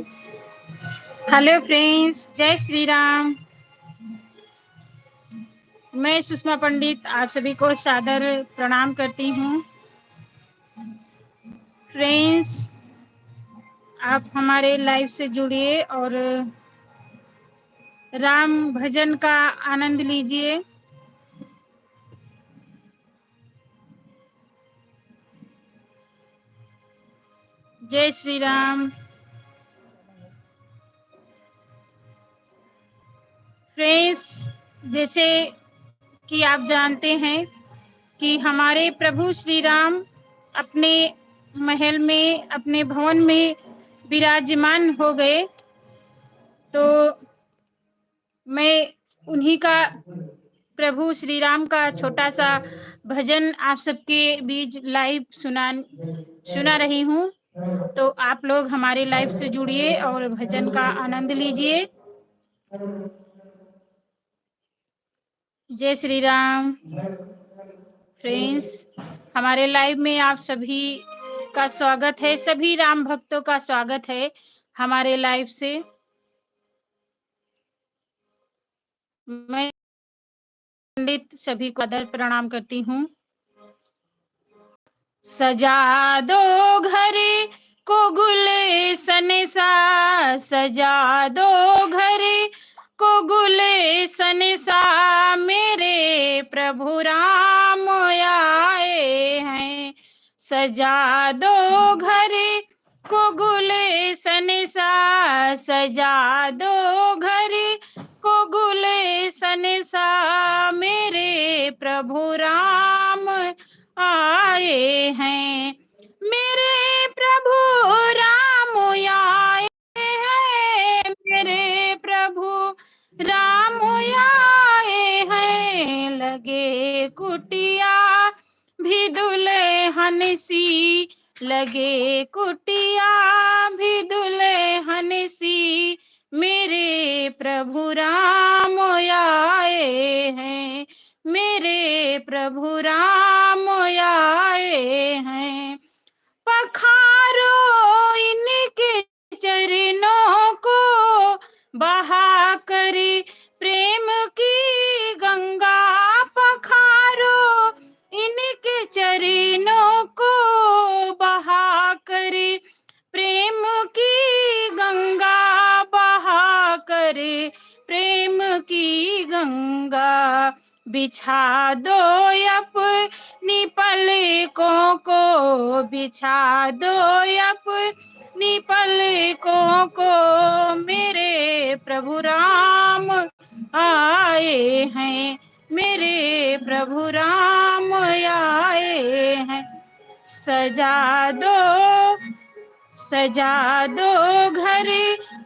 Hello friends, जय श्री राम। मैं सुषमा पंडित आप सभी को सादर प्रणाम करती हूँ। फ्रेंड्स, आप हमारे लाइव से जुड़िए और राम भजन का आनंद लीजिए। जय श्री राम। फ्रेंड्स, जैसे कि आप जानते हैं कि हमारे प्रभु श्री राम अपने महल में, अपने भवन में विराजमान हो गए, तो मैं उन्हीं का, प्रभु श्री राम का छोटा सा भजन आप सबके बीच लाइव सुना रही हूँ। तो आप लोग हमारे लाइव से जुड़िए और भजन का आनंद लीजिए। जय श्री राम। फ्रेंड्स, हमारे लाइव में आप सभी का स्वागत है, सभी राम भक्तों का स्वागत है हमारे लाइव से। मैं पंडित सभी को आदर प्रणाम करती हूँ। सजा दो घर को गुलशन सा, सजा दो घर को गुलशन सा, मेरे प्रभु राम आए हैं। सजा दो घर को गुलशन सा, सजा दो घर को गुलशन सा, मेरे प्रभु राम आए हैं। मेरे प्रभु राम आए हैं, मेरे प्रभु राम आए हैं। लगे कुटिया भी दुल्हन सी, लगे कुटिया भी दुल्हन सी, मेरे प्रभु राम आए हैं, मेरे प्रभु राम आए हैं। पखारो इनके चरणों को, बहा करी प्रेम की गंगा। पखारो इनके चरणों को, बहा करी प्रेम की गंगा, बहा करे प्रेम की गंगा। बिछा दो अपनी पलकों को, बिछा दो अपनी पलकों को, मेरे प्रभु राम आए हैं, मेरे प्रभु राम आए हैं। सजा दो घर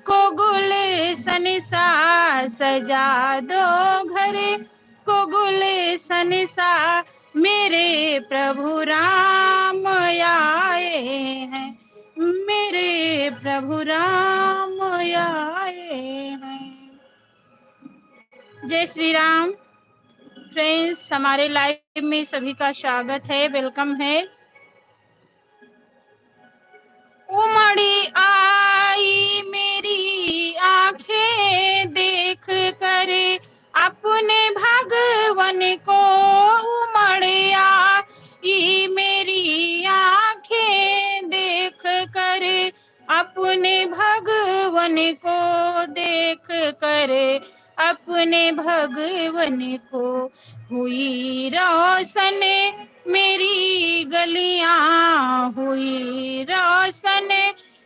को गुलशन सा, सजा दो घर को गुलशन सा, मेरे प्रभु राम आए हैं, मेरे प्रभु राम आए हैं। जय श्री राम। फ्रेंड्स, हमारे लाइव में सभी का स्वागत है, वेलकम है। उमड़ी आई मेरी आंखें देख कर अपने भगवन को, उमड़ आई मेरी आंखें देख कर अपने भगवन को, देख कर अपने भगवन को। हुई रोशन मेरी गलियां, हुई रोशन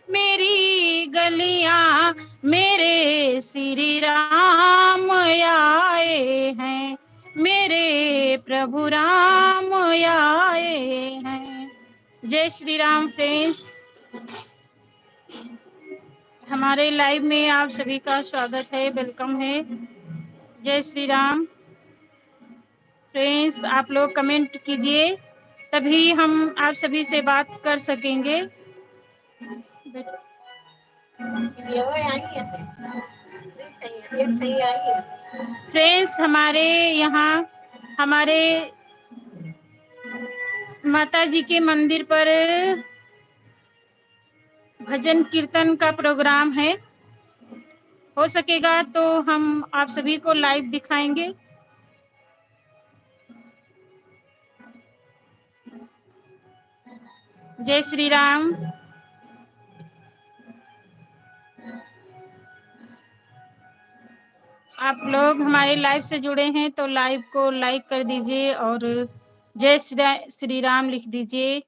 मेरी गलियां, मेरे श्री राम आए हैं, मेरे प्रभु राम आए हैं। जय श्री राम। फ्रेंड्स, हमारे लाइव में आप सभी का स्वागत है, वेलकम है। जय श्री राम। फ्रेंड्स, आप लोग कमेंट कीजिए, तभी हम आप सभी से बात कर सकेंगे। फ्रेंड्स, हमारे यहाँ हमारे माता जी के मंदिर पर भजन कीर्तन का प्रोग्राम है। हो सकेगा तो हम आप सभी को लाइव दिखाएंगे। जय श्री राम। आप लोग हमारे लाइव से जुड़े हैं तो लाइव को लाइक कर दीजिए और जय श्री राम लिख दीजिए।